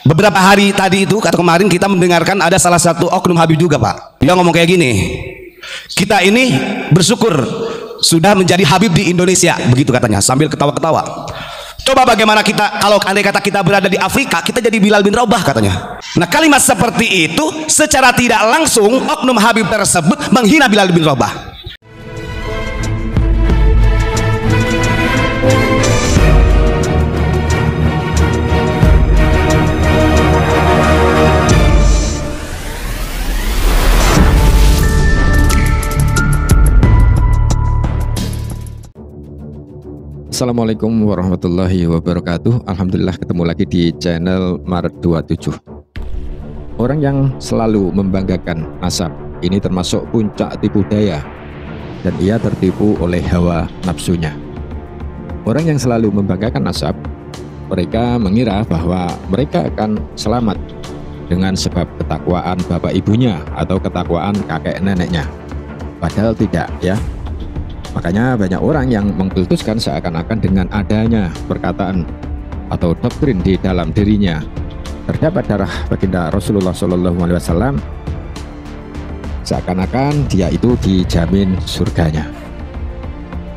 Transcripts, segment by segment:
Beberapa hari tadi itu atau kemarin kita mendengarkan ada salah satu oknum Habib juga Pak. Dia ngomong kayak gini, kita ini bersyukur sudah menjadi Habib di Indonesia, begitu katanya sambil ketawa-ketawa. Coba bagaimana kita kalau andai kata kita berada di Afrika, kita jadi Bilal bin Rabah katanya. Nah kalimat seperti itu secara tidak langsung oknum Habib tersebut menghina Bilal bin Rabah. Assalamualaikum warahmatullahi wabarakatuh. Alhamdulillah ketemu lagi di channel Maret 27. Orang yang selalu membanggakan nasab ini termasuk puncak tipu daya, dan ia tertipu oleh hawa nafsunya. Orang yang selalu membanggakan nasab, mereka mengira bahwa mereka akan selamat dengan sebab ketakwaan bapak ibunya atau ketakwaan kakek neneknya. Padahal tidak ya. Makanya banyak orang yang mengkultuskan seakan-akan dengan adanya perkataan atau doktrin di dalam dirinya terdapat darah baginda Rasulullah SAW, seakan-akan dia itu dijamin surganya.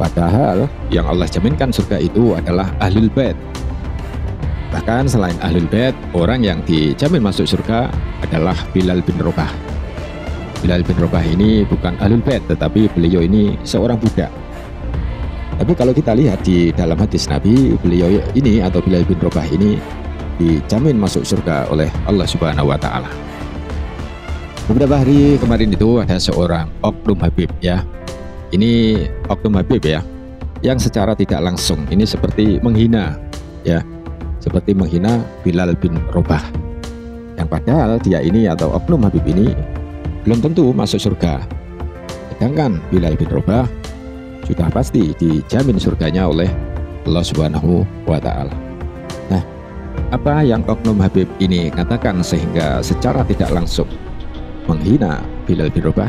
Padahal yang Allah jaminkan surga itu adalah Ahlul Bait. Bahkan selain Ahlul Bait, orang yang dijamin masuk surga adalah Bilal bin Rabah. Bilal bin Rabah ini bukan Ahlul Bait, tetapi beliau ini seorang budak. Tapi kalau kita lihat di dalam hadis Nabi, beliau ini atau Bilal bin Rabah ini dijamin masuk surga oleh Allah Subhanahu wa Ta'ala. Beberapa hari kemarin itu ada seorang oknum Habib ya. Ini oknum Habib ya, yang secara tidak langsung ini seperti menghina ya, seperti menghina Bilal bin Rabah. Yang padahal dia ini atau oknum Habib ini belum tentu masuk surga. Sedangkan Bilal bin Rabah sudah pasti dijamin surganya oleh Allah Subhanahu wa Ta'ala. Nah, apa yang oknum Habib ini katakan sehingga secara tidak langsung menghina Bilal bin Rabah?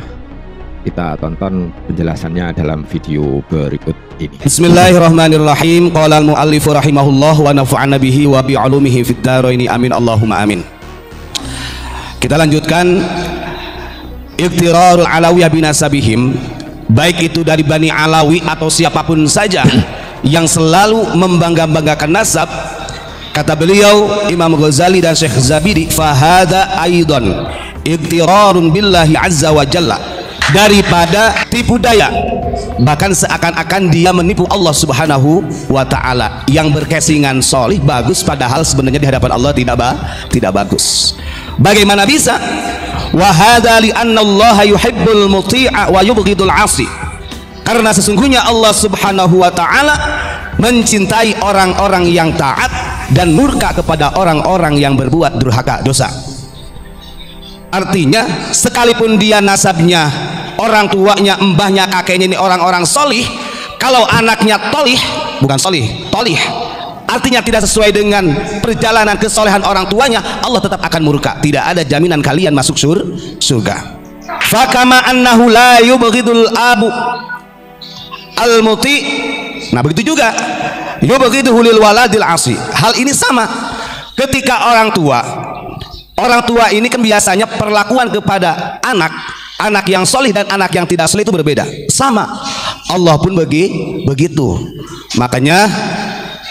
Kita tonton penjelasannya dalam video berikut ini. Bismillahirrahmanirrahim. Qala al-mu'allifu rahimahullah wa nafa'ana bihi wa bi'ulumihi fid dharaini amin Allahumma amin. Kita lanjutkan. Iqtirarul alawiyah binasabihim, baik itu dari Bani Alawi atau siapapun saja yang selalu membangga-banggakan nasab. Kata beliau Imam Ghazali dan Syekh Zabidi, fahada aidon iqtirarun billahi azza wa jalla, daripada tipu daya, bahkan seakan-akan dia menipu Allah Subhanahu wa Ta'ala yang berkesingan solih bagus, padahal sebenarnya di hadapan Allah tidak bagus. Bagaimana bisa? Wa hadza li anna Allah yuhibbul muti'a wa yubghidul 'asi. Karena sesungguhnya Allah Subhanahu wa Ta'ala mencintai orang-orang yang taat dan murka kepada orang-orang yang berbuat durhaka dosa. Artinya sekalipun dia nasabnya, orang tuanya, mbahnya, kakeknya ini orang-orang solih, kalau anaknya tolih, bukan solih, tolih, artinya tidak sesuai dengan perjalanan kesolehan orang tuanya, Allah tetap akan murka. Tidak ada jaminan kalian masuk surga. Fakama annahu la yubghidul abu al-muti. Nah begitu juga yubghiduhu lil waladil asi. Hal ini sama ketika orang tua ini kan biasanya perlakuan kepada anak yang solih dan anak yang tidak solih itu berbeda. Sama, Allah pun begitu. Makanya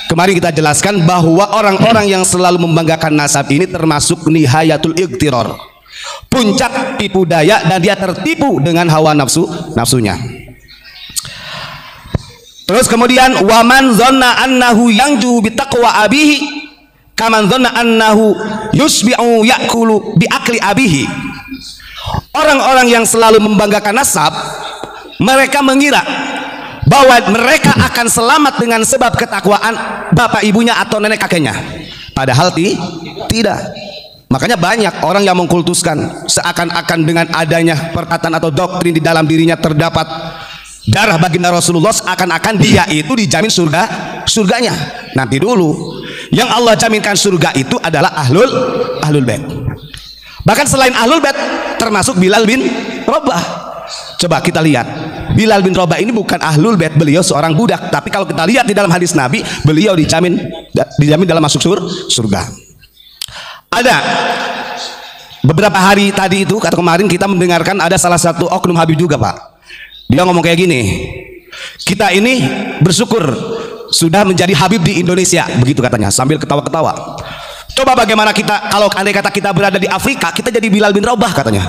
kemarin kita jelaskan bahwa orang-orang yang selalu membanggakan nasab ini termasuk nihayatul iqtirar, puncak tipu daya, dan dia tertipu dengan hawa nafsunya. Terus kemudian waman dhanna annahu yanju bitaqwa abihi kaman dhanna annahu yusbi'u ya'kulu bi akli abihi. Orang-orang yang selalu membanggakan nasab, mereka mengira bahwa mereka akan selamat dengan sebab ketakwaan bapak ibunya atau nenek kakeknya, padahal tidak. Makanya banyak orang yang mengkultuskan seakan-akan dengan adanya perkataan atau doktrin di dalam dirinya terdapat darah baginda Rasulullah, seakan-akan dia itu dijamin surganya. Nanti dulu, yang Allah jaminkan surga itu adalah Ahlul Bait. Bahkan selain Ahlul Bait termasuk Bilal bin Rabah. Coba kita lihat, Bilal bin Rabah ini bukan Ahlul Bait, beliau seorang budak. Tapi kalau kita lihat di dalam hadis Nabi, beliau dijamin dalam masuk surga. Ada beberapa hari tadi itu atau kemarin kita mendengarkan ada salah satu oknum Habib juga, Pak. Dia ngomong kayak gini, kita ini bersyukur sudah menjadi Habib di Indonesia, begitu katanya sambil ketawa-ketawa. Coba bagaimana kita kalau andai kata kita berada di Afrika, kita jadi Bilal bin Rabah katanya.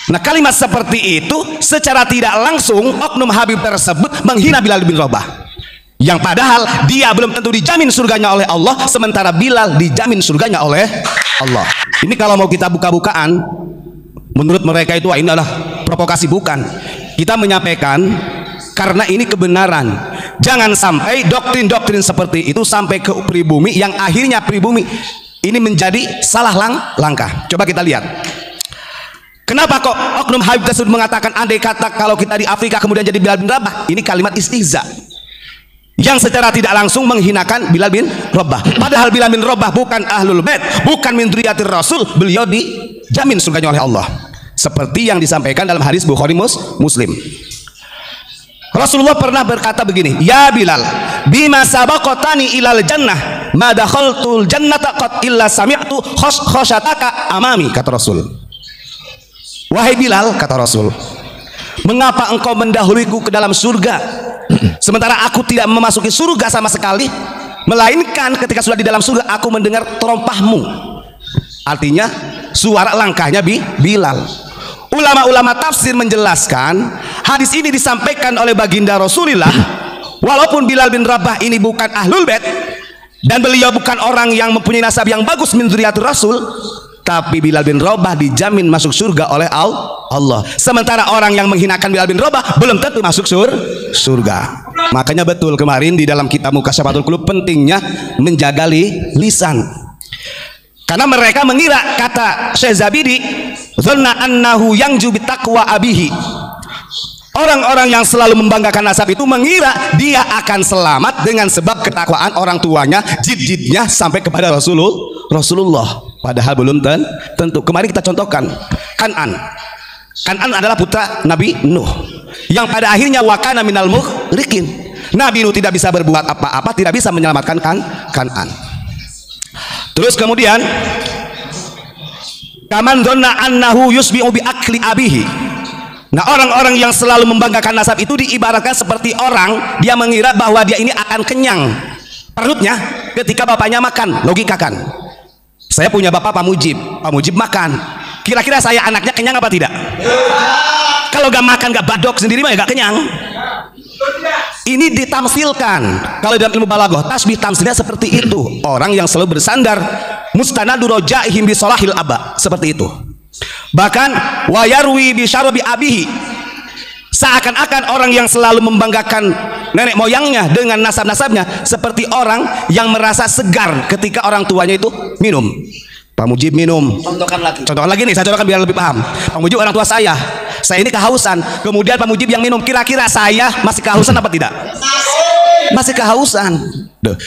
Nah, kalimat seperti itu secara tidak langsung oknum Habib tersebut menghina Bilal bin Rabah, yang padahal dia belum tentu dijamin surganya oleh Allah, sementara Bilal dijamin surganya oleh Allah. Ini kalau mau kita buka-bukaan, menurut mereka itu ini adalah provokasi. Bukan, kita menyampaikan karena ini kebenaran. Jangan sampai doktrin-doktrin seperti itu sampai ke pribumi, yang akhirnya pribumi ini menjadi salah langkah. Coba kita lihat, kenapa kok oknum Habib tersebut mengatakan andai kata kalau kita di Afrika kemudian jadi Bilal bin Rabah. Ini kalimat istihza yang secara tidak langsung menghinakan Bilal bin Rabah. Padahal Bilal bin Rabah bukan ahlul bait, bukan min dzurriyyatir Rasul. Beliau dijamin surganya oleh Allah, seperti yang disampaikan dalam hadis Bukhari Muslim. Rasulullah pernah berkata begini, ya Bilal, bima sabaqatani ilal jannah ma dakhaltul jannata qad illa sami'tu khosyataka amami, kata Rasul. Wahai Bilal, kata Rasul, mengapa engkau mendahuluiku ke dalam surga sementara aku tidak memasuki surga sama sekali, melainkan ketika sudah di dalam surga aku mendengar terompahmu. Artinya suara langkahnya Bilal. Ulama-ulama tafsir menjelaskan hadis ini disampaikan oleh baginda Rasulullah. Walaupun Bilal bin Rabah ini bukan ahlul bait dan beliau bukan orang yang mempunyai nasab yang bagus min dzurriyyatir Rasul, tapi Bilal bin Rabah dijamin masuk surga oleh Allah. Sementara orang yang menghinakan Bilal bin Rabah belum tentu masuk surga. Makanya betul kemarin di dalam kitab Mukasyafatul Qulub pentingnya menjaga lisan. Karena mereka mengira, kata Syekh Zabidi, dzanna annahu yanju bitaqwa abihi. Orang-orang yang selalu membanggakan nasab itu mengira dia akan selamat dengan sebab ketakwaan orang tuanya, jid-jidnya sampai kepada Rasulullah. Padahal belum tentu. Kemarin kita contohkan Kan'an adalah putra Nabi Nuh, yang pada akhirnya wakana minal mughriqin. Nabi Nuh tidak bisa berbuat apa-apa, tidak bisa menyelamatkan Kan'an. Terus kemudian kaman dzanna annahu yusbi'u bi akli abihi. Nah, orang-orang yang selalu membanggakan nasab itu diibaratkan seperti orang dia mengira bahwa dia ini akan kenyang perutnya ketika bapaknya makan. Logikakan, saya punya bapak Pak Mujib makan, kira-kira saya anaknya kenyang apa tidak? Kalau gak makan, gak badok sendiri mah ya gak kenyang. Ini ditamsilkan. Kalau dalam ilmu balaghah, tasbih tamsilnya seperti itu. Orang yang selalu bersandar mustanadu rojaihim bi solahil aba, seperti itu. Bahkan wayarwi bi syarabi abihi, seakan-akan orang yang selalu membanggakan nenek moyangnya dengan nasab-nasabnya seperti orang yang merasa segar ketika orang tuanya itu minum. Pak Mujib minum. Contohkan lagi nih, saya contohkan biar lebih paham. Pak Mujib orang tua saya ini kehausan, kemudian Pak Mujib yang minum, kira-kira saya masih kehausan apa tidak? Masih kehausan.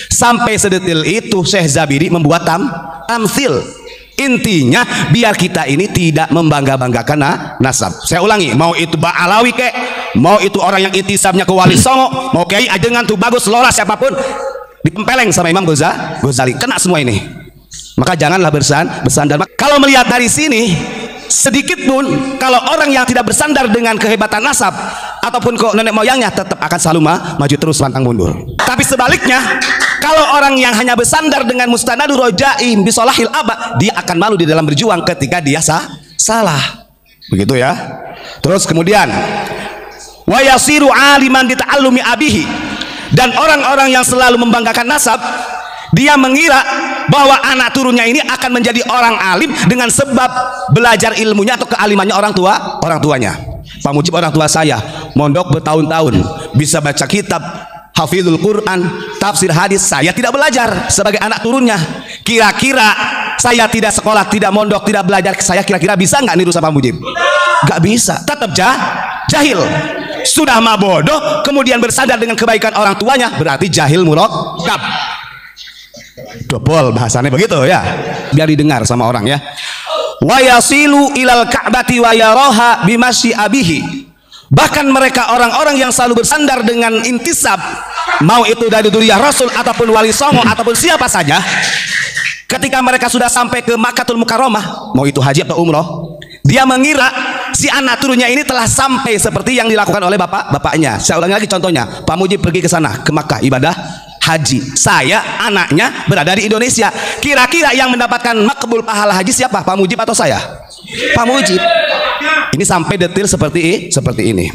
Sampai sedetil itu Syekh Zabidi membuat tamsil. Intinya biar kita ini tidak membangga-banggakan nasab. Saya ulangi, mau itu Ba'alawi kek, mau itu orang yang intisabnya ke Wali Songo, mau Kiai Ajengan tuh bagus, lola siapapun dipempeleng sama Imam Ghazali, kena semua ini. Maka janganlah bersandar. Kalau melihat dari sini, sedikit pun kalau orang yang tidak bersandar dengan kehebatan nasab ataupun ke nenek moyangnya tetap akan selalu maju terus pantang mundur. Tapi sebaliknya, kalau orang yang hanya bersandar dengan mustanadu rojaim bisolahil aba, dia akan malu di dalam berjuang ketika dia salah. Begitu ya. Terus kemudian wa yasiru aliman bi ta'allumi abihi, dan orang-orang yang selalu membanggakan nasab, dia mengira bahwa anak turunnya ini akan menjadi orang alim dengan sebab belajar ilmunya atau kealimannya orang tuanya. Pak Mujib orang tua saya mondok bertahun-tahun, bisa baca kitab, hafizul Quran, tafsir hadis. Saya tidak belajar sebagai anak turunnya. Kira-kira saya tidak sekolah, tidak mondok, tidak belajar, saya kira-kira bisa nggak niru sama Pak Mujib? Gak bisa, tetap jahil. Sudah mah bodoh, kemudian bersadar dengan kebaikan orang tuanya, berarti jahil murakkab. Dobol bahasanya begitu ya, biar didengar sama orang ya. Wa yasilu ilal ka'bati wa yaraha bimasyi abihi. Bahkan mereka orang-orang yang selalu bersandar dengan intisab, mau itu dari dzurriyyah Rasul ataupun Wali Songo ataupun siapa saja, Ketika mereka sudah sampai ke Makkahul Mukarramah, mau itu haji atau umroh, dia mengira si anak turunnya ini telah sampai seperti yang dilakukan oleh bapaknya. Saya ulangi lagi contohnya, Pak Mujib pergi ke sana, ke Makkah ibadah haji. Saya anaknya berada di Indonesia. Kira-kira yang mendapatkan makbul pahala haji siapa? Pak Mujib atau saya? Pak Mujib. Ini sampai detail seperti ini.